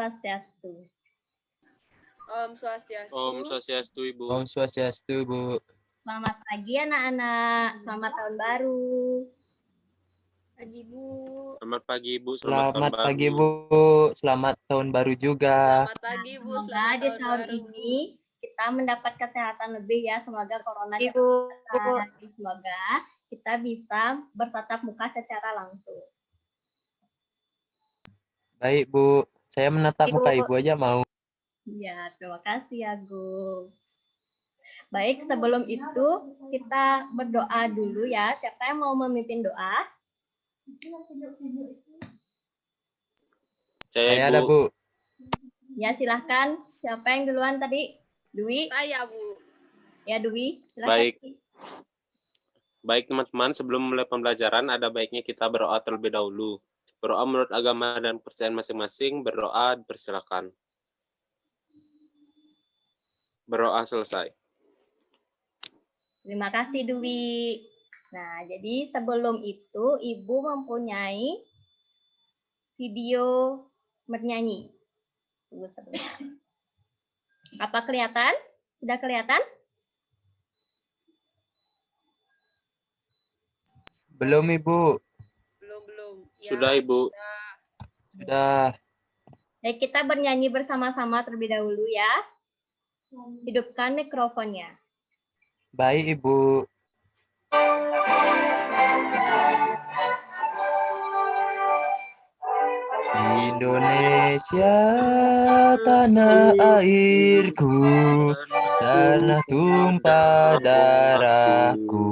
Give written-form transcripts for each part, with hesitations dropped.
Swastiastu. Om Swastiastu. Om Swastiastu, Ibu. Om Swastiastu, Bu. Selamat pagi anak-anak. Selamat tahun baru. Pagi, Bu. Selamat pagi, Ibu. Selamat pagi, Bu. Selamat tahun baru juga. Selamat pagi, Bu. Semoga Selamat di tahun tahun baru. ini kita mendapat kesehatan lebih ya. Semoga corona Ibu. cepat selesai. Semoga kita bisa bertatap muka secara langsung. Baik, Bu. Saya menatap Ibu. muka Ibu aja mau. Ya, terima kasih Agung. Baik, sebelum itu kita berdoa dulu ya. Siapa yang mau memimpin doa? Saya ada, Bu. Ya, silahkan. Siapa yang duluan tadi? Dwi? Saya, Bu. Ya, Dwi. Silahkan. Baik. Baik, teman-teman. Sebelum mulai pembelajaran, ada baiknya kita berdoa terlebih dahulu. Berdoa menurut agama dan kepercayaan masing-masing. Berdoa, dipersilakan. Berdoa selesai. Terima kasih, Dwi. Nah, jadi sebelum itu, Ibu mempunyai video bernyanyi. Tunggu sebentar. Apa kelihatan? Sudah kelihatan? Belum, Ibu. Belum. Ya, Sudah, Ibu. Sudah. Baik, kita bernyanyi bersama-sama terlebih dahulu ya. Hidupkan mikrofonnya. Baik, Ibu. Indonesia, tanah airku, tanah tumpah darahku.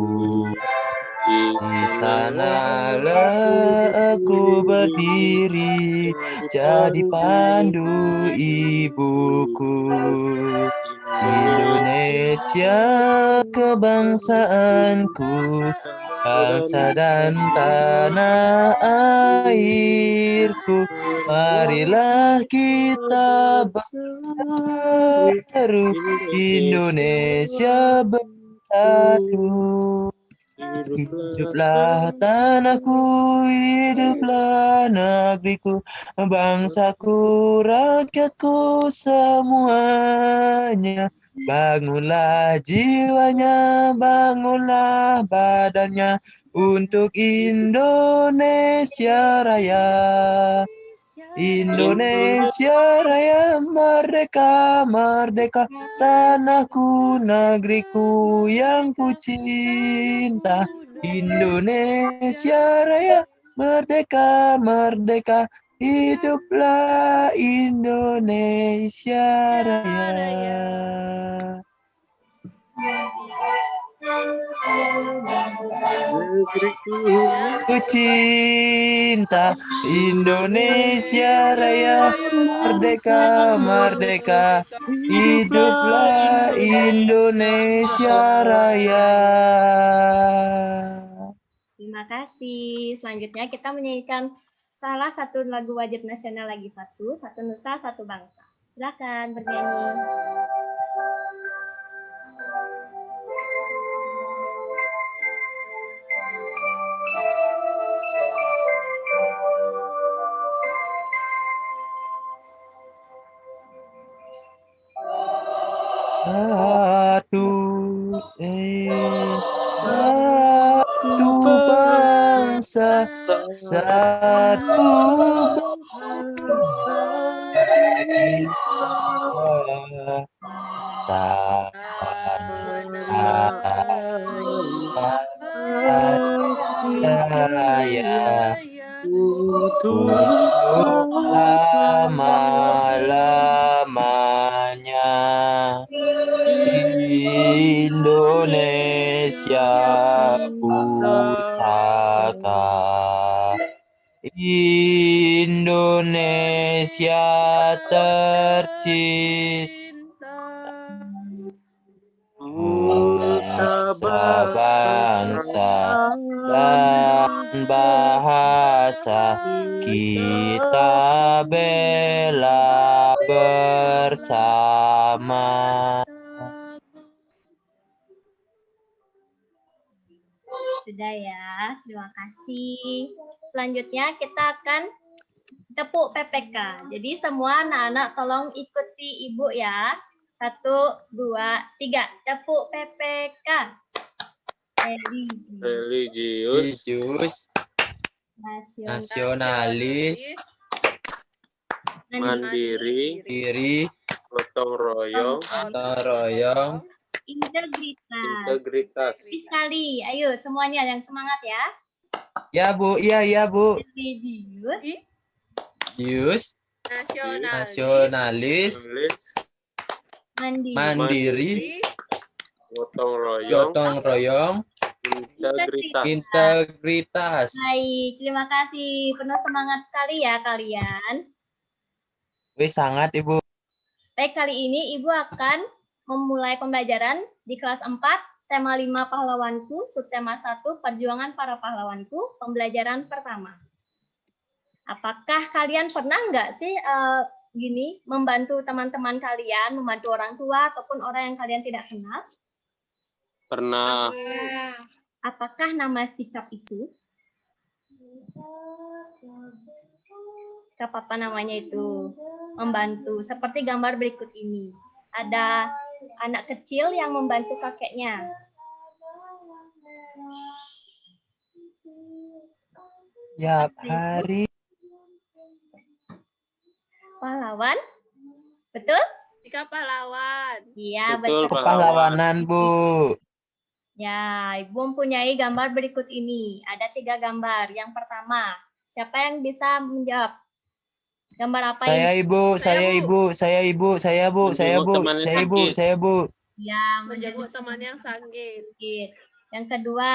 Di sanalah aku berdiri, jadi pandu ibuku. Indonesia kebangsaanku, bangsa dan tanah airku. Marilah kita berseru, Indonesia bersatu. Hiduplah tanahku, hiduplah negeriku, bangsaku, rakyatku semuanya. Bangunlah jiwanya, bangunlah badannya untuk Indonesia Raya. Indonesia Raya, merdeka, merdeka, tanahku, negeriku yang ku cinta. Indonesia Raya, merdeka, merdeka, hiduplah Indonesia Raya. Ku cinta Indonesia Raya, merdeka, merdeka, hiduplah Indonesia Raya. Terima kasih. Selanjutnya kita menyanyikan salah satu lagu wajib nasional lagi satu nusa, satu bangsa. Silakan bernyanyi. Satu bangsa, satu bangsa, untuk selama-lamanya. Indonesia pusaka, Indonesia tercinta, bangsa dan bahasa kita bela bersama. Sudah ya, terima kasih. Selanjutnya kita akan tepuk PPK. Jadi semua anak-anak tolong ikuti Ibu ya. 1, 2, 3. Tepuk PPK. Religius. Religius, nasionalis, Mandiri. diri, Gotong royong. gotong royong, Integritas. Integritas. Sekali. Ayo semuanya yang semangat ya. ya Bu, iya Bu. Religius, Religius, nasionalis, Tulis. mandiri, mandiri, Gotong royong. gotong royong, Integritas. integritas. Baik, terima kasih. Penuh semangat sekali ya kalian. Wih, sangat Ibu. Baik, kali ini Ibu akan memulai pembelajaran di kelas 4, tema 5 pahlawanku, subtema 1 perjuangan para pahlawanku, pembelajaran pertama. Apakah kalian pernah nggak sih membantu teman-teman kalian, membantu orang tua ataupun orang yang kalian tidak kenal? Pernah. Apakah nama sikap itu? Sikap apa namanya itu? Membantu. Seperti gambar berikut ini. Ada anak kecil yang membantu kakeknya. Tiap hari. Pahlawan? Betul? Sikap pahlawan. Iya, Betul, betul. Kepahlawanan Bu. Ya, Ibu mempunyai gambar berikut ini. Ada 3 gambar. Yang pertama, siapa yang bisa menjawab? Gambar apa Saya ini? Ibu, saya Ibu, saya Ibu, saya Bu, saya Bu, Temannya saya Ibu, sakit. saya Bu. Ya, Menjenguk teman yang sakit. sakit. Yang kedua,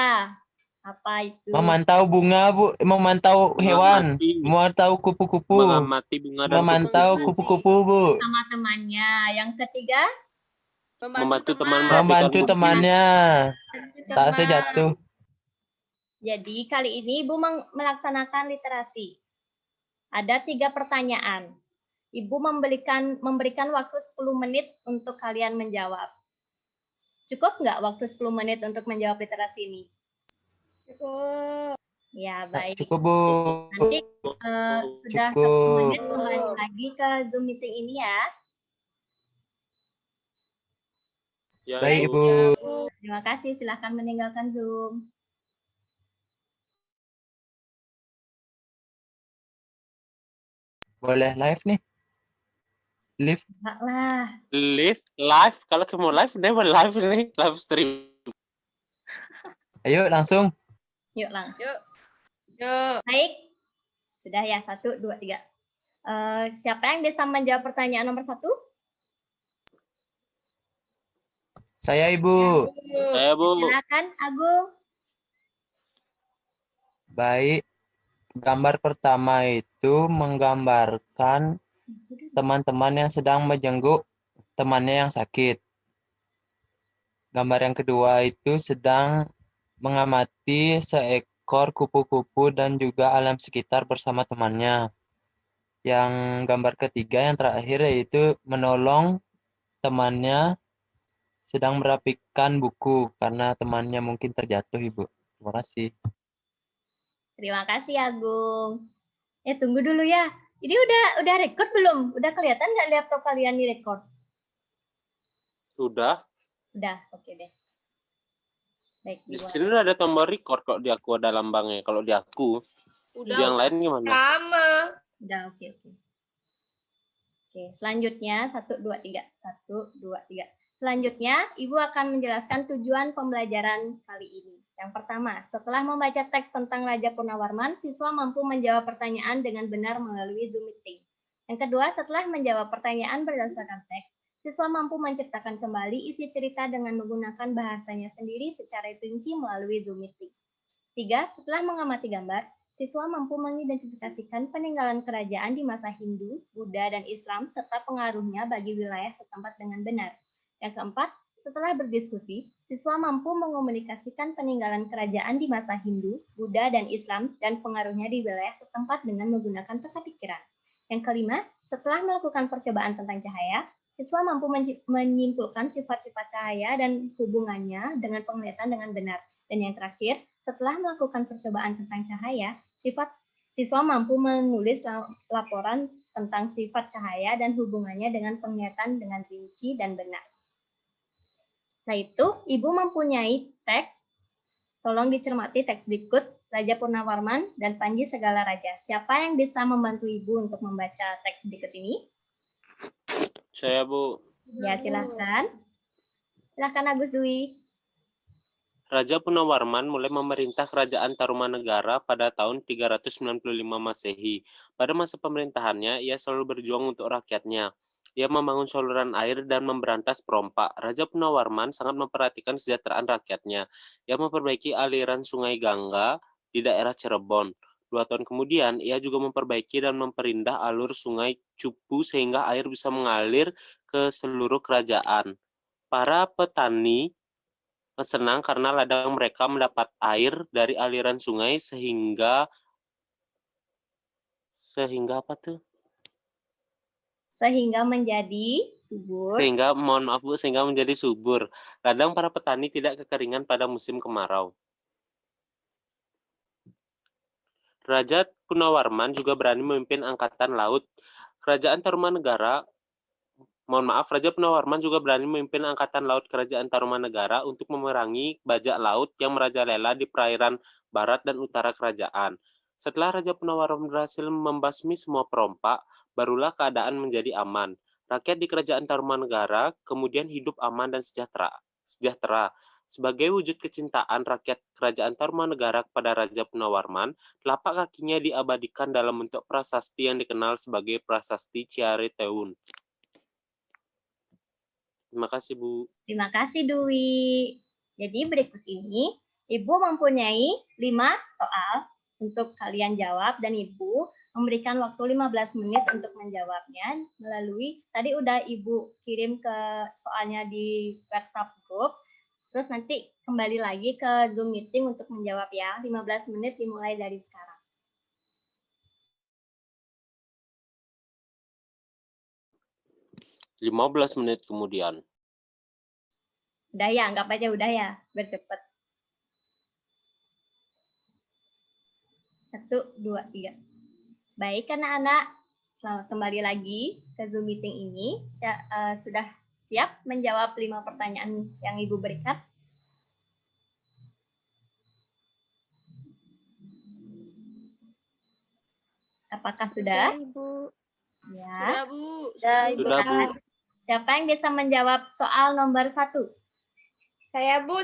apa itu? Memantau bunga Bu, memantau hewan, Mengamati. memantau kupu-kupu, Mengamati bunga dan memantau kupu-kupu. kupu-kupu Bu. Sama temannya. Yang ketiga, Membantu teman teman. Membantu buku. temannya, tak teman. sejatuh. Jadi kali ini Ibu melaksanakan literasi. Ada 3 pertanyaan. Ibu memberikan waktu 10 menit untuk kalian menjawab. Cukup nggak waktu 10 menit untuk menjawab literasi ini? Cukup. Ya, baik. Cukup Bu. Nanti sudah 10 Cukup. menit kembali lagi ke Zoom meeting ini ya. Ya, Baik Ibu. Bu. Terima kasih, silahkan meninggalkan Zoom. Boleh live nih? Live. Enggak lah. Live. Kalau kamu live, never live nih. Live stream. Ayo langsung. Yuk langsung. Yuk. Yuk. Baik. Sudah ya, 1, 2, 3. Siapa yang bisa menjawab pertanyaan nomor 1? Saya Ibu. Saya, Bu. Silakan, Agung. Baik. Gambar pertama itu menggambarkan teman-teman yang sedang menjenguk temannya yang sakit. Gambar yang kedua itu sedang mengamati seekor kupu-kupu dan juga alam sekitar bersama temannya. Yang gambar ketiga yang terakhir yaitu menolong temannya sedang merapikan buku karena temannya mungkin terjatuh, Ibu. Terima kasih. Terima kasih, Agung. Tunggu dulu ya. Ini udah record belum? Udah kelihatan nggak laptop kalian di record? Sudah. Udah, oke deh. Baik, Di dimulai. sini udah ada tombol record kok di aku ada lambangnya. Kalau di aku, Udah. yang lain gimana? Sama. Udah, oke. Oke, selanjutnya 1, 2, 3. 1, 2, 3. Selanjutnya, Ibu akan menjelaskan tujuan pembelajaran kali ini. Yang pertama, setelah membaca teks tentang Raja Purnawarman, siswa mampu menjawab pertanyaan dengan benar melalui Zoom meeting. Yang kedua, setelah menjawab pertanyaan berdasarkan teks, siswa mampu menciptakan kembali isi cerita dengan menggunakan bahasanya sendiri secara rinci melalui Zoom meeting. 3. Setelah mengamati gambar, siswa mampu mengidentifikasikan peninggalan kerajaan di masa Hindu, Buddha, dan Islam serta pengaruhnya bagi wilayah setempat dengan benar. Yang keempat, setelah berdiskusi, siswa mampu mengomunikasikan peninggalan kerajaan di masa Hindu, Buddha, dan Islam dan pengaruhnya di wilayah setempat dengan menggunakan peta pikiran. Yang kelima, setelah melakukan percobaan tentang cahaya, siswa mampu menyimpulkan sifat-sifat cahaya dan hubungannya dengan penglihatan dengan benar. Dan yang terakhir, setelah melakukan percobaan tentang cahaya, Siswa mampu menulis laporan tentang sifat cahaya dan hubungannya dengan penglihatan dengan rinci dan benar. Setelah itu, Ibu mempunyai teks. Tolong dicermati teks berikut, Raja Purnawarman dan Panji Segala Raja. Siapa yang bisa membantu Ibu untuk membaca teks berikut ini? Saya, Bu. Ya, silahkan. Silahkan Agus Dwi. Raja Purnawarman mulai memerintah Kerajaan Tarumanegara pada tahun 395 Masehi. Pada masa pemerintahannya, ia selalu berjuang untuk rakyatnya. Ia membangun saluran air dan memberantas perompak. Raja Purnawarman sangat memperhatikan kesejahteraan rakyatnya. Ia memperbaiki aliran Sungai Gangga di daerah Cirebon. 2 tahun kemudian, ia juga memperbaiki dan memperindah alur Sungai Cupu sehingga air bisa mengalir ke seluruh kerajaan. Para petani senang karena ladang mereka mendapat air dari aliran sungai sehingga apa tuh? Sehingga menjadi subur. Sehingga menjadi subur. Ladang para petani tidak kekeringan pada musim kemarau. Raja Purnawarman juga berani memimpin angkatan laut. Raja Purnawarman juga berani memimpin angkatan laut Kerajaan Tarumanegara untuk memerangi bajak laut yang merajalela di perairan barat dan utara kerajaan. Setelah Raja Purnawarman berhasil membasmi semua perompak, barulah keadaan menjadi aman. Rakyat di Kerajaan Tarumanegara kemudian hidup aman dan sejahtera. Sebagai wujud kecintaan rakyat Kerajaan Tarumanegara kepada Raja Purnawarman, telapak kakinya diabadikan dalam bentuk prasasti yang dikenal sebagai Prasasti Ciaritewun. Terima kasih, Bu. Terima kasih, Dwi. Jadi berikut ini, Ibu mempunyai 5 soal untuk kalian jawab, dan Ibu memberikan waktu 15 menit untuk menjawabnya melalui, tadi udah Ibu kirim ke soalnya di WhatsApp group, terus nanti kembali lagi ke Zoom meeting untuk menjawab ya, 15 menit dimulai dari sekarang. – 15 menit kemudian. Udah ya, anggap aja udah ya, bercepat. 1, 2, 3. Baik, anak-anak, selamat kembali lagi ke Zoom meeting ini. Sudah siap menjawab 5 pertanyaan yang Ibu berikan? Apakah sudah? Ibu. Ya. Sudah, Bu. Sudah, Bu. Siapa yang bisa menjawab soal nomor 1? Saya, Bu.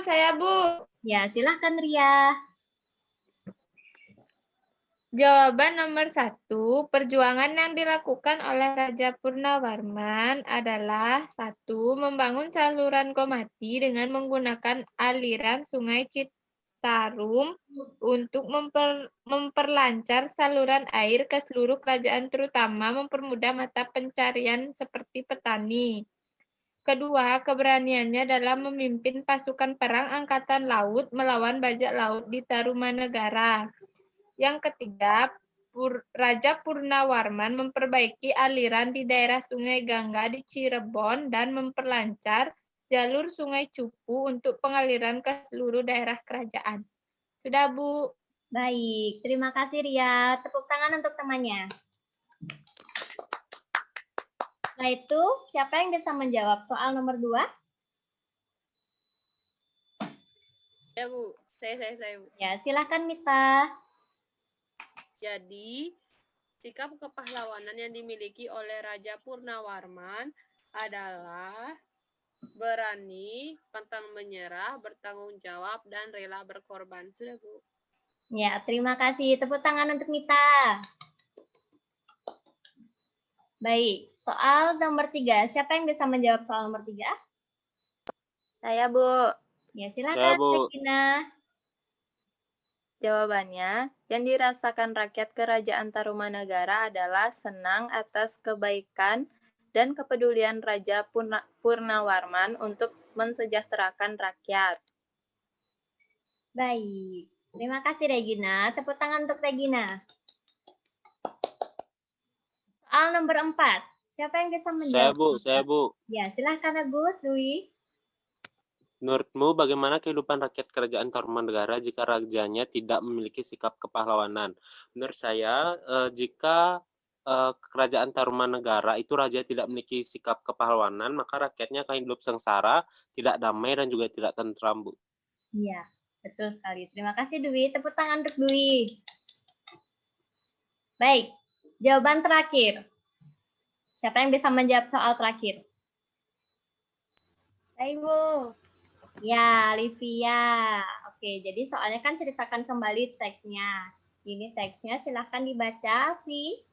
Ya, silahkan Ria. Jawaban nomor 1, perjuangan yang dilakukan oleh Raja Purnawarman adalah 1. Membangun saluran Komati dengan menggunakan aliran Sungai Citarum untuk memperlancar saluran air ke seluruh kerajaan, terutama mempermudah mata pencarian seperti petani. Kedua, keberaniannya dalam memimpin pasukan perang angkatan laut melawan bajak laut di Tarumanegara. Yang ketiga, Raja Purnawarman memperbaiki aliran di daerah Sungai Gangga di Cirebon dan memperlancar jalur Sungai Cupu untuk pengaliran ke seluruh daerah kerajaan. Sudah, Bu. Baik, terima kasih Ria. Tepuk tangan untuk temannya. Setelah itu, siapa yang bisa menjawab soal nomor 2? Ya, Bu. Saya, Bu. Ya, silakan Mita. Jadi, sikap kepahlawanan yang dimiliki oleh Raja Purnawarman adalah berani, pantang menyerah, bertanggung jawab, dan rela berkorban. Sudah, Bu. Ya, terima kasih. Tepuk tangan untuk Mita. Baik, soal nomor 3. Siapa yang bisa menjawab soal nomor 3? Saya, Bu. Ya, silakan, Bu. Regina. Jawabannya, yang dirasakan rakyat Kerajaan Tarumanegara adalah senang atas kebaikan dan kepedulian Raja Purnawarman untuk mensejahterakan rakyat. Baik, terima kasih Regina. Tepuk tangan untuk Regina. Soal nomor 4. Siapa yang bisa menjawab? Saya, Bu. Ya, silahkan Agus Dwi. Menurutmu bagaimana kehidupan rakyat kerajaan Tarumanegara jika rajanya tidak memiliki sikap kepahlawanan? Menurut saya, jika kerajaan Tarumanegara itu raja tidak memiliki sikap kepahlawanan, maka rakyatnya akan hidup sengsara, tidak damai dan juga tidak tentram, Bu. Iya, betul sekali. Terima kasih Dwi. Tepuk tangan untuk Dwi. Baik, jawaban terakhir. Siapa yang bisa menjawab soal terakhir? Ibu. Ya, Livia. Oke, jadi soalnya kan ceritakan kembali teksnya. Ini teksnya, silahkan dibaca, Vi.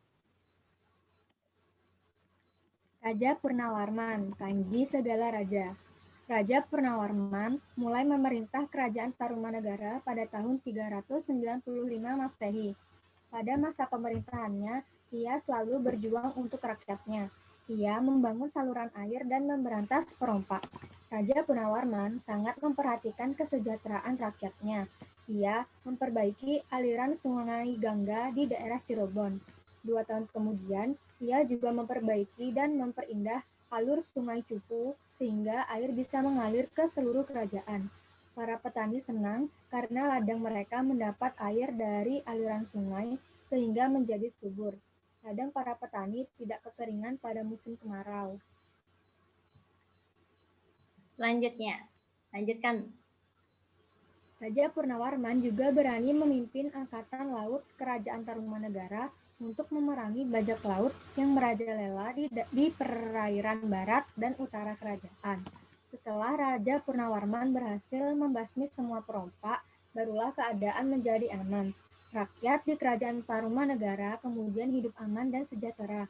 Raja Purnawarman, Panji segala raja. Raja Purnawarman mulai memerintah kerajaan Tarumanegara pada tahun 395 Masehi. Pada masa pemerintahannya, ia selalu berjuang untuk rakyatnya. Ia membangun saluran air dan memberantas perompak. Raja Purnawarman sangat memperhatikan kesejahteraan rakyatnya. Ia memperbaiki aliran sungai Gangga di daerah Cirebon. 2 tahun kemudian, ia juga memperbaiki dan memperindah alur sungai Cupu sehingga air bisa mengalir ke seluruh kerajaan. Para petani senang karena ladang mereka mendapat air dari aliran sungai sehingga menjadi subur. Ladang para petani tidak kekeringan pada musim kemarau. Selanjutnya, lanjutkan. Raja Purnawarman juga berani memimpin angkatan laut kerajaan Tarumanegara untuk memerangi bajak laut yang merajalela di perairan barat dan utara kerajaan. Setelah Raja Purnawarman berhasil membasmi semua perompak, barulah keadaan menjadi aman. Rakyat di kerajaan Tarumanegara kemudian hidup aman dan sejahtera.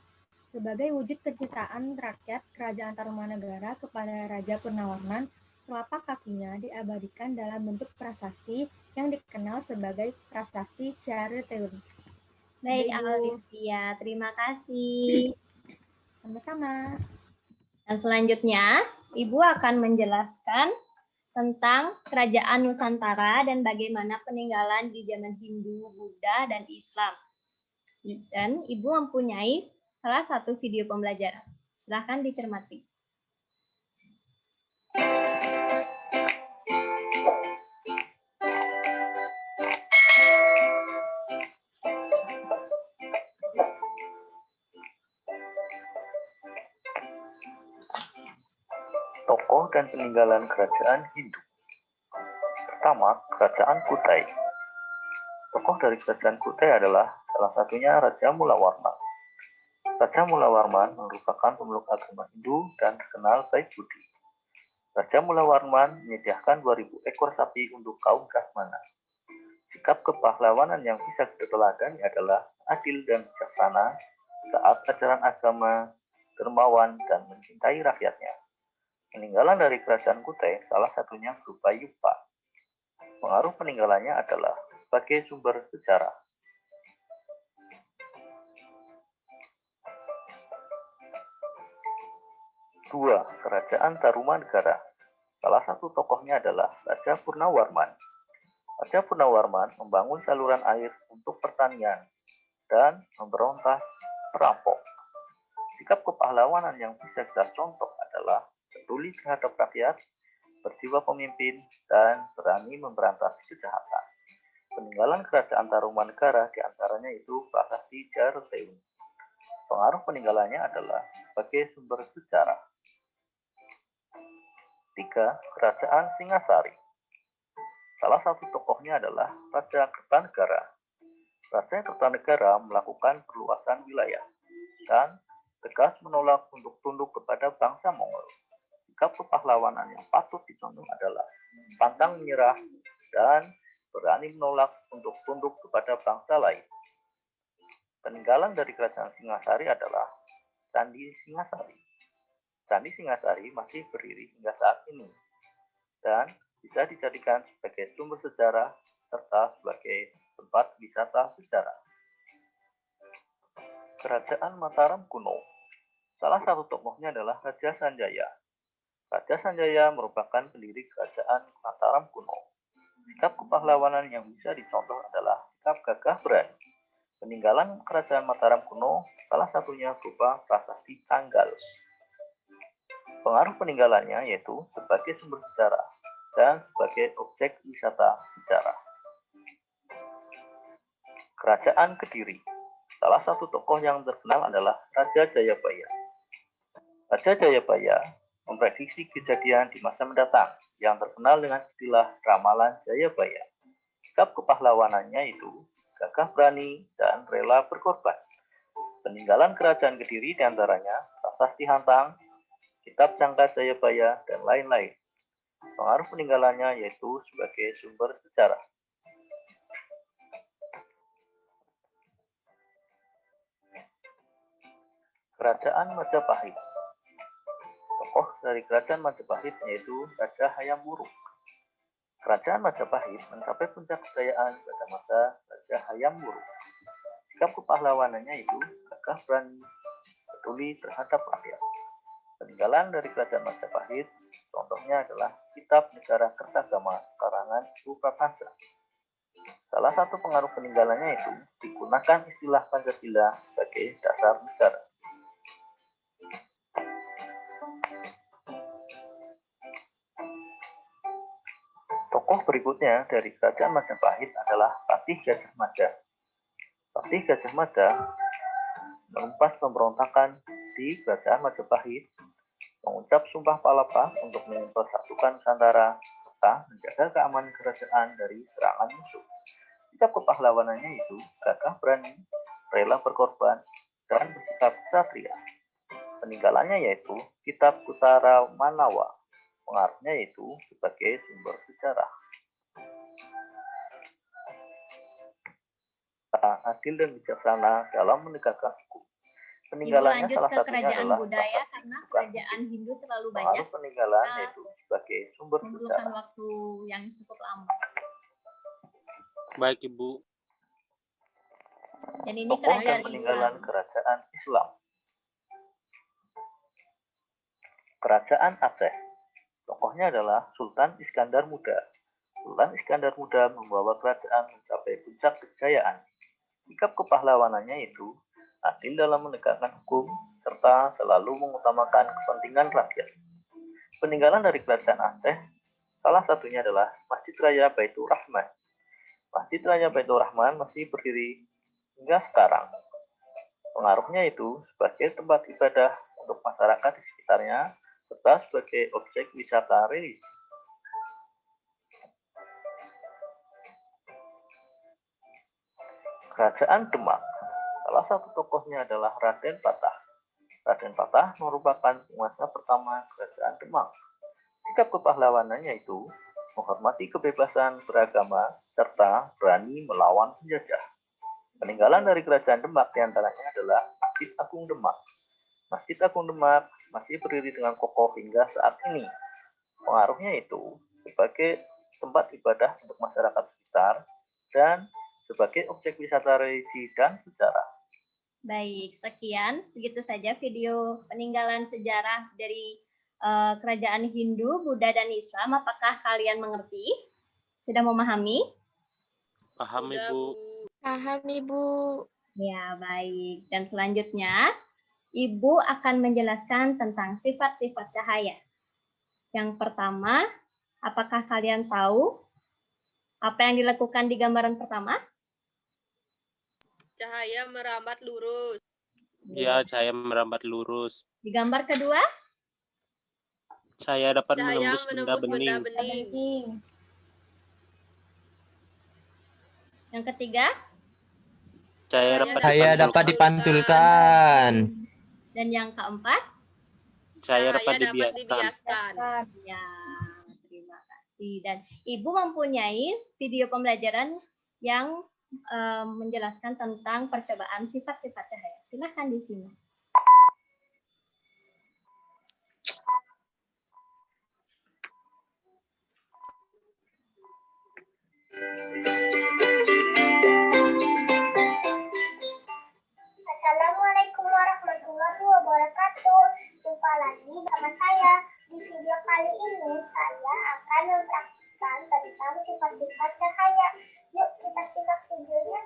Sebagai wujud kecintaan rakyat kerajaan Tarumanegara kepada Raja Purnawarman, telapak kakinya diabadikan dalam bentuk prasasti yang dikenal sebagai Prasasti Ciareteun. Baik, Ibu. Alivia. Terima kasih. Sama-sama. Dan selanjutnya, Ibu akan menjelaskan tentang kerajaan Nusantara dan bagaimana peninggalan di zaman Hindu, Buddha, dan Islam. Dan Ibu mempunyai salah satu video pembelajaran. Silahkan dicermati. Tokoh dan peninggalan kerajaan Hindu. Pertama, Kerajaan Kutai. Tokoh dari Kerajaan Kutai adalah salah satunya Raja Mulawarman. Raja Mulawarman merupakan pemeluk agama Hindu dan terkenal baik budi. Raja Mulawarman menyediakan 2000 ekor sapi untuk kaum Brahmana. Sikap kepahlawanan yang bisa diteladani adalah adil dan bijaksana, taat ajaran agama, dermawan, dan mencintai rakyatnya. Peninggalan dari Kerajaan Kutai salah satunya berupa Yupa. Pengaruh peninggalannya adalah sebagai sumber sejarah. Dua, Kerajaan Tarumanegara. Salah satu tokohnya adalah Raja Purnawarman. Raja Purnawarman membangun saluran air untuk pertanian dan memberontak perampok. Sikap kepahlawanan yang bisa kita contoh adalah peduli terhadap rakyat, berjiwa pemimpin, dan berani memberantas kejahatan. Peninggalan Kerajaan Tarumanegara diantaranya itu Prasasti Ciareteun. Pengaruh peninggalannya adalah sebagai sumber sejarah. 3. Kerajaan Singasari. Salah satu tokohnya adalah Raja Kertanegara. Raja Kertanegara melakukan perluasan wilayah dan tegas menolak untuk tunduk kepada bangsa Mongol. Sikap kepahlawanan yang patut dicontoh adalah pantang menyerah dan berani menolak untuk tunduk kepada bangsa lain. Peninggalan dari Kerajaan Singasari adalah Candi Singasari. Candi Singasari masih berdiri hingga saat ini dan bisa dijadikan sebagai sumber sejarah serta sebagai tempat wisata sejarah. Kerajaan Mataram kuno. Salah satu tokohnya adalah Raja Sanjaya. Raja Sanjaya merupakan pendiri Kerajaan Mataram kuno. Sikap kepahlawanan yang bisa dicontoh adalah sikap gagah berani. Peninggalan Kerajaan Mataram kuno salah satunya berupa Prasasti Tanggal. Pengaruh peninggalannya yaitu sebagai sumber sejarah. dan sebagai objek wisata sejarah. Kerajaan Kediri. Salah satu tokoh yang terkenal adalah Raja Jayabaya. Raja Jayabaya memprediksi kejadian di masa mendatang yang terkenal dengan istilah ramalan Jayabaya. Sikap kepahlawanannya itu gagah berani dan rela berkorban. Peninggalan kerajaan Kediri diantaranya Prasasti Hantang, Kitab Jangka Jayabaya, dan lain-lain. Pengaruh peninggalannya yaitu sebagai sumber sejarah. Kerajaan Majapahit. Tokoh dari kerajaan Majapahit yaitu Raja Hayam Wuruk. Kerajaan Majapahit mencapai puncak kejayaan pada masa Raja Hayam Wuruk. Sikap kepahlawanannya itu gagah berani, peduli terhadap rakyat. Peninggalan dari kerajaan Majapahit, contohnya adalah Kitab Negara Kertagama karangan Suprapanca. Salah satu pengaruh peninggalannya itu digunakan istilah Pancasila sebagai dasar negara. Tokoh berikutnya dari kerajaan Majapahit adalah Patih Gajah Mada. Patih Gajah Mada menumpas pemberontakan di kerajaan Majapahit, mengucap sumpah palapa untuk mempersatukan Nusantara serta menjaga keamanan kerajaan dari serangan musuh. Sikap kepahlawanannya itu gagah berani, rela berkorban, dan bersikap ksatria. Peninggalannya yaitu Kitab Kutara Manawa. Pengaruhnya yaitu sebagai sumber sejarah. Adil dan bijaksana dalam menegakkan hukum. Peninggalannya lanjut salah ke satunya kerajaan adalah budaya karena kerajaan Hindu terlalu banyak. pengaruh peninggalan yaitu sebagai sumber Memerlukan sejarah. waktu yang cukup lama. Baik, Ibu. Dan ini Tokoh dan kerajaan peninggalan Islam. kerajaan Islam. Kerajaan Aceh. Tokohnya adalah Sultan Iskandar Muda. Sultan Iskandar Muda membawa kerajaan mencapai puncak kejayaan. Sikap kepahlawanannya itu adil dalam menegakkan hukum serta selalu mengutamakan kepentingan rakyat. Peninggalan dari kerajaan Aceh, salah satunya adalah Masjid Raya Baitur Rahman. Masjid Raya Baitur Rahman masih berdiri hingga sekarang. Pengaruhnya itu sebagai tempat ibadah untuk masyarakat di sekitarnya serta sebagai objek wisata religi. Kerajaan Demak. Salah satu tokohnya adalah Raden Patah. Raden Patah merupakan penguasa pertama kerajaan Demak. Sikap kepahlawanannya itu menghormati kebebasan beragama serta berani melawan penjajah. Peninggalan dari kerajaan Demak diantaranya adalah Masjid Agung Demak. Masjid Agung Demak masih berdiri dengan kokoh hingga saat ini. Pengaruhnya itu sebagai tempat ibadah untuk masyarakat sekitar dan sebagai objek wisata religi dan sejarah. Baik, sekian. Segitu saja video peninggalan sejarah dari kerajaan Hindu, Buddha, dan Islam. Apakah kalian mengerti? Sudah memahami? Paham, Ibu. Paham, Ibu. Ya, baik. Dan selanjutnya, Ibu akan menjelaskan tentang sifat-sifat cahaya. Yang pertama, apakah kalian tahu apa yang dilakukan di gambaran pertama? Cahaya merambat lurus. Ya, saya merambat lurus. Di gambar kedua? Saya dapat Cahaya menembus benda menembus benda bening. bening. Yang ketiga? Saya Saya dapat dipantulkan. Dan yang keempat? Saya Cahaya dapat dapat dibiaskan. dibiaskan. Ya, terima kasih. Dan Ibu mempunyai video pembelajaran yang menjelaskan tentang percobaan sifat-sifat cahaya. Silakan di sini. Assalamualaikum warahmatullahi wabarakatuh. Jumpa lagi bersama saya. Di video kali ini saya akan mempraktikkan tentang sifat-sifat cahaya. Yuk kita simak videonya.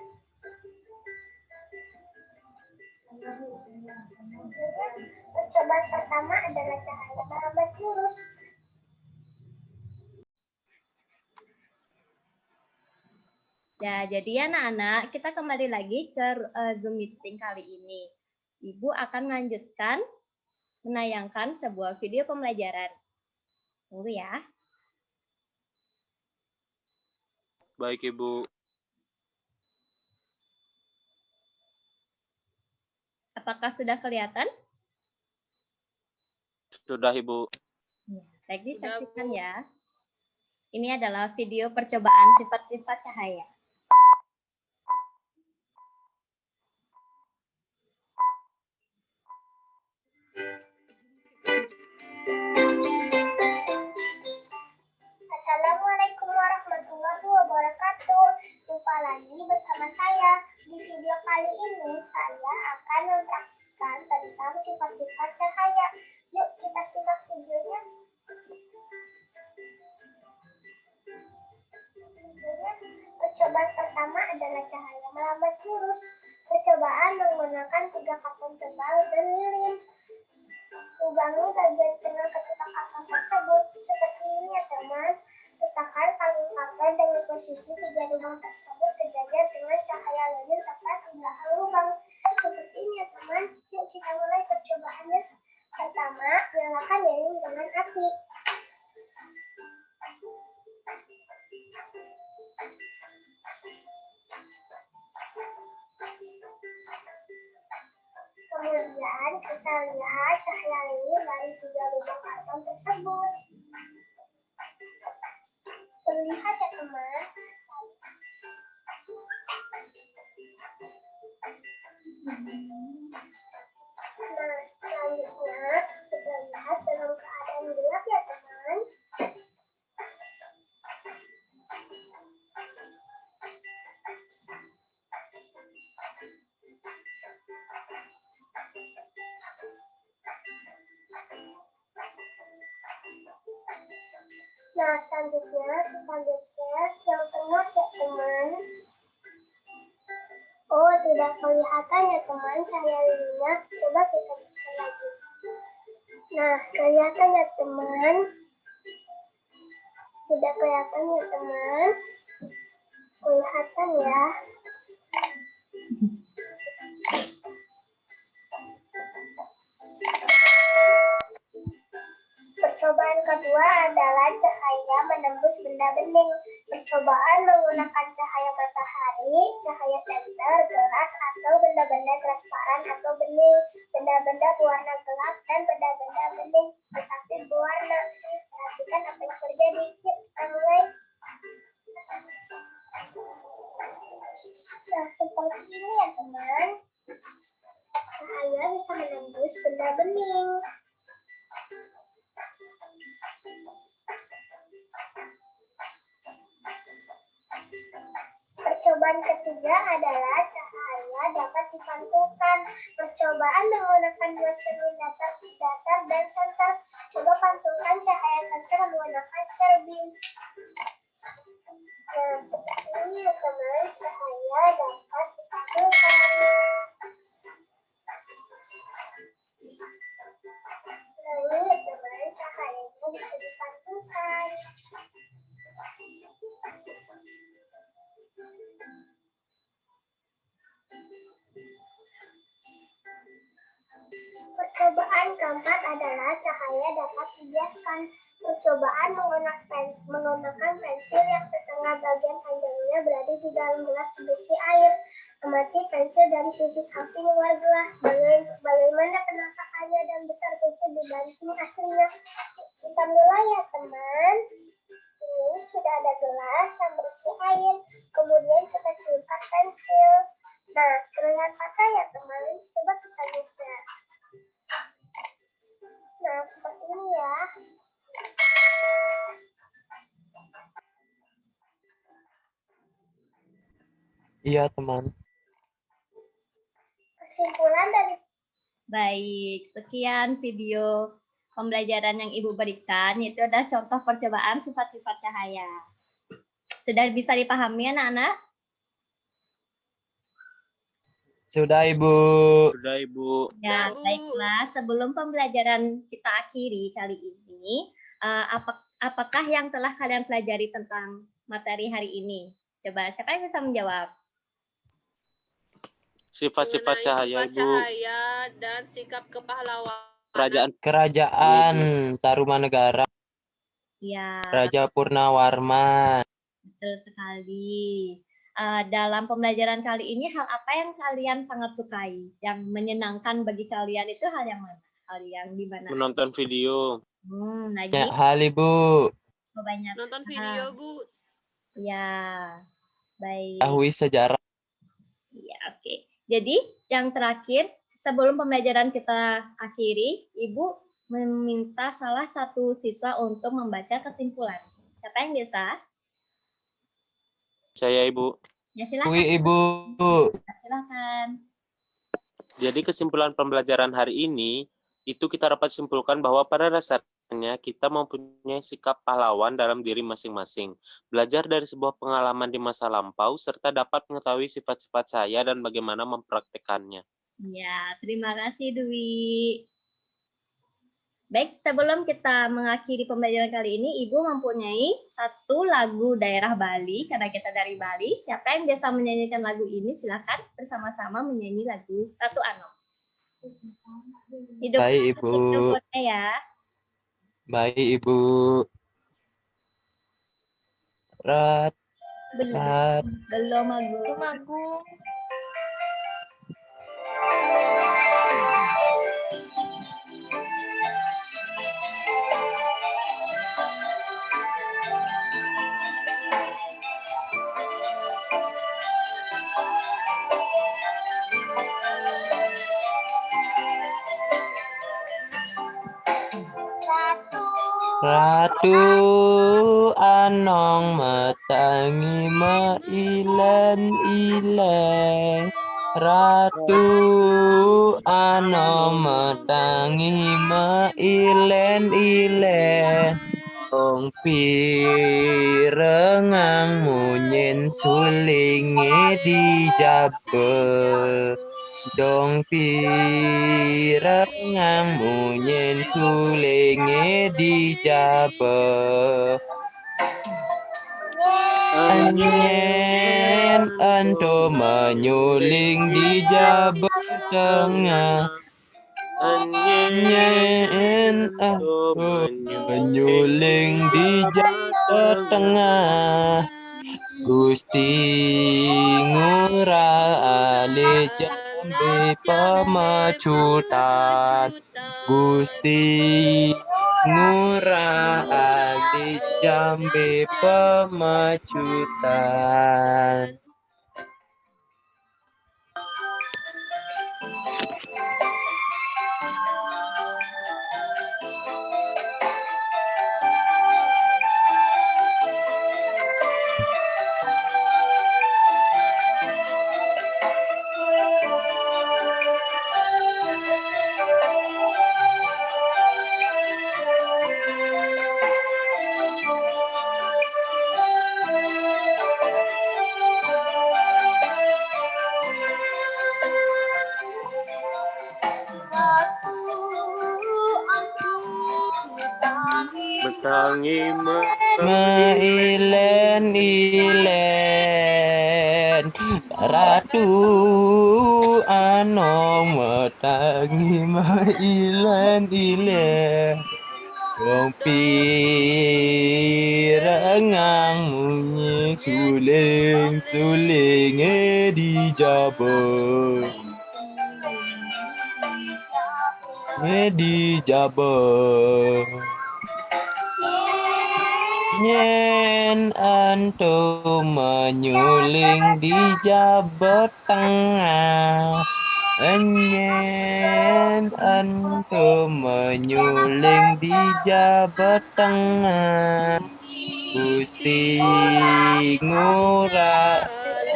Percobaan pertama adalah cahaya merambat lurus. Ya, jadi anak-anak, kita kembali lagi ke Zoom meeting kali ini. Ibu akan melanjutkan menayangkan sebuah video pembelajaran. Tunggu ya. Baik, Ibu. Apakah sudah kelihatan? Sudah, Ibu. Baik, Sudah, disaksikan Bu. ya. Ini adalah video percobaan sifat-sifat cahaya. Assalamualaikum warahmatullahi wabarakatuh. Jumpa lagi bersama saya. Di video kali ini saya akan menerangkan tentang sifat-sifat cahaya. Yuk kita simak videonya. Percobaan pertama adalah cahaya melambat lurus. Percobaan menggunakan 3 karton tebal dan lilin. Lubangi bagian tengah ketutak karton tersebut. Seperti ini ya teman. Letakkan kalung karton dengan posisi 3 lubang tersebut sejajar dengan cahaya lilin tepat di belakang lubang. Seperti ini ya teman. Yuk kita mulai percobaannya. Pertama, nyalakan lilin dengan api. Kemudian kita lihat cahaya lilin dari 3 lubang karton tersebut. Terlihat ya teman. Nah, selanjutnya kita lihat dalam keadaan gelap ya teman. Nah, selanjutnya kita geser yang tengah ya teman. Oh, tidak kelihatan ya teman cahaya lilinnya. Coba kita geser lagi. Nah, kelihatan ya teman. Tidak kelihatan ya teman. Kelihatan ya. Percobaan kedua adalah cahaya menembus benda bening. Percobaan menggunakan cahaya matahari, cahaya senter, gelas, atau benda-benda transparan atau bening. Benda-benda berwarna gelap dan benda-benda bening tetapi berwarna. Perhatikan apa yang terjadi. Yuk kita mulai. Nah, seperti ini ya teman. Cahaya bisa menembus benda bening. Percobaan ketiga adalah cahaya dapat dipantulkan. Percobaan menggunakan 2 cermin datar dan senter. Coba pantulkan cahaya senter menggunakan serbin. Nah, seperti ini ya teman, cahaya dapat dipantulkan. Nah, ini ya teman, cahayanya bisa dipantulkan. Percobaan keempat adalah cahaya dapat dibiaskan. Percobaan menggunakan pensil yang setengah bagian panjangnya berada di dalam gelas berisi air. Amati pensil dari sisi samping luar gelas. Bagaimana penampakannya dan besar pensil dibanding aslinya. Kita mulai ya teman. Ini sudah ada gelas yang berisi air. Kemudian kita celupkan pensil. Nah, terlihat patah ya teman. Coba kita geser. Nah, seperti ini ya. Iya, teman. Kesimpulan dari Baik, sekian video pembelajaran yang Ibu berikan. Itu adalah contoh percobaan sifat-sifat cahaya. Sudah bisa dipahami anak-anak? Sudah, Ibu. Sudah, Ibu. Ya, Bu. baiklah. Sebelum pembelajaran kita akhiri kali ini, apakah yang telah kalian pelajari tentang materi hari ini? Coba siapa yang bisa menjawab? Sifat-sifat Mengenai cahaya, sifat Ibu. cahaya dan sikap kepahlawanan. Kerajaan Tarumanegara, Ya, Raja Purnawarman. betul sekali. Dalam pembelajaran kali ini, hal apa yang kalian sangat sukai? Yang menyenangkan bagi kalian itu hal yang mana? Hal yang di mana? Menonton video. Lagi? Banyak hal, Ibu. Oh, banyak. Nonton video, Bu. Ya, baik. Tahu sejarah. Ya, oke. Jadi, yang terakhir, sebelum pembelajaran kita akhiri, Ibu meminta salah satu siswa untuk membaca kesimpulan. Siapa yang bisa? Saya, Ibu. Ya, silakan. Wih, Ibu. Silakan. Jadi kesimpulan pembelajaran hari ini, itu kita dapat simpulkan bahwa pada dasarnya kita mempunyai sikap pahlawan dalam diri masing-masing. Belajar dari sebuah pengalaman di masa lampau, serta dapat mengetahui sifat-sifat saya dan bagaimana mempraktekannya. Ya, terima kasih Dwi. Baik, sebelum kita mengakhiri pembelajaran kali ini, Ibu mempunyai satu lagu daerah Bali, karena kita dari Bali. Siapa yang biasa menyanyikan lagu ini, silakan bersama-sama menyanyi lagu Ratu Anom. Baik, Ibu. Ya. Baik, Ibu. Belum Agung. Ratu Anong metangi mailen-ilen. Ratu Anong metangi mailen-ilen. Dong pirengang munyin sulinge dijabe. Dong pirengang munyin sulinge dijabe. Anyen ento menyuling dijabe tengah. Anyen ento menyuling dijabe tengah. Gusti ngurah ale jambe pemacutan. Gusti ngurah ale jambe pemacutan. Metangi mailen-ilen. Ratu Anong metangi mailen-ilen. Dong pirengang munyi suling-sulinge dijabe. Dijabe. Nyen ento menyuling dijabe tengah. Nyen ento menyuling dijabe tengah. Gusti ngurah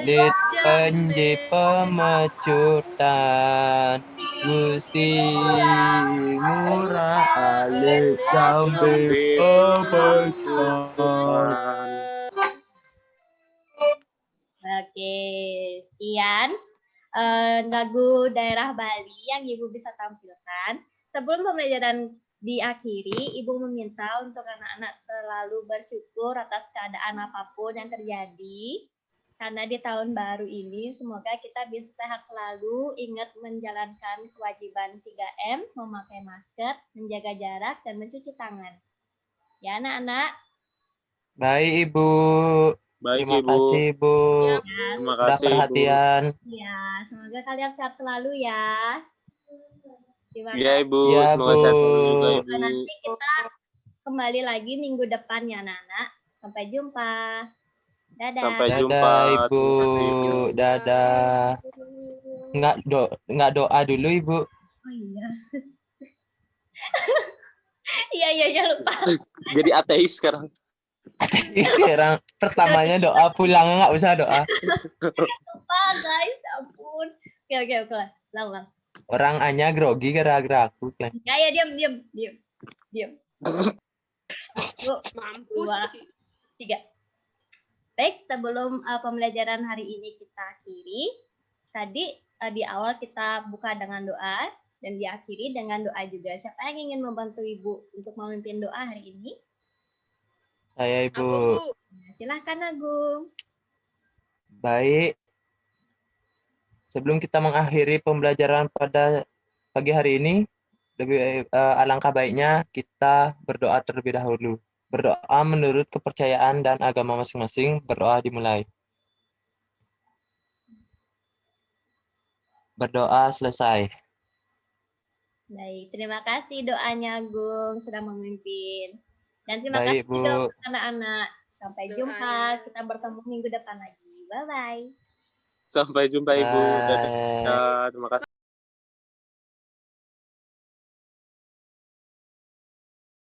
lit penje pemacutan. Gusti ngurah alik jambe pemacutan. Oke, sekian lagu daerah Bali yang Ibu bisa tampilkan. Sebelum pembelajaran diakhiri, Ibu meminta untuk anak-anak selalu bersyukur atas keadaan apapun yang terjadi. Karena di tahun baru ini semoga kita bisa sehat selalu, ingat menjalankan kewajiban 3M, memakai masker, menjaga jarak, dan mencuci tangan. Ya anak-anak. Baik, Ibu. Baik, Terima Ibu. kasih, Ibu. Ya, Terima Udah kasih, Ibu. perhatian. Ya, semoga kalian sehat selalu ya. Terima Ya, kasih. Ibu. Ya, Semoga Bu. sehat selalu juga, Ibu. Nanti kita kembali lagi minggu depan ya anak-anak. Sampai jumpa. Dadah. Sampai jumpa. Dadah, Ibu. Terima kasih, Ibu. Dadah. Nggak doa dulu, Ibu. Oh iya. Iya, lupa. Jadi ateis sekarang. Sekarang pertamanya doa, pulang nggak usah doa. Lupa guys, ampun. Oke. Ulang. Orang hanya grogi gara-gara aku. Klen. Ya, diam. Satu, mampus. 2, 3. Baik, sebelum pembelajaran hari ini kita akhiri, tadi di awal kita buka dengan doa dan diakhiri dengan doa juga. Siapa yang ingin membantu Ibu untuk memimpin doa hari ini? Saya, Aku, Ibu. Bu. Nah, silahkan Agung. Baik. Sebelum kita mengakhiri pembelajaran pada pagi hari ini, lebih alangkah baiknya kita berdoa terlebih dahulu. Berdoa menurut kepercayaan dan agama masing-masing. Berdoa dimulai. Berdoa selesai. Baik, terima kasih doanya Agung sudah memimpin. Dan terima Baik, kasih Bu. juga untuk anak-anak. Sampai jumpa. Doanya. Kita bertemu minggu depan lagi. Bye-bye. Sampai jumpa, Ibu. Bye. Dadah. Terima kasih.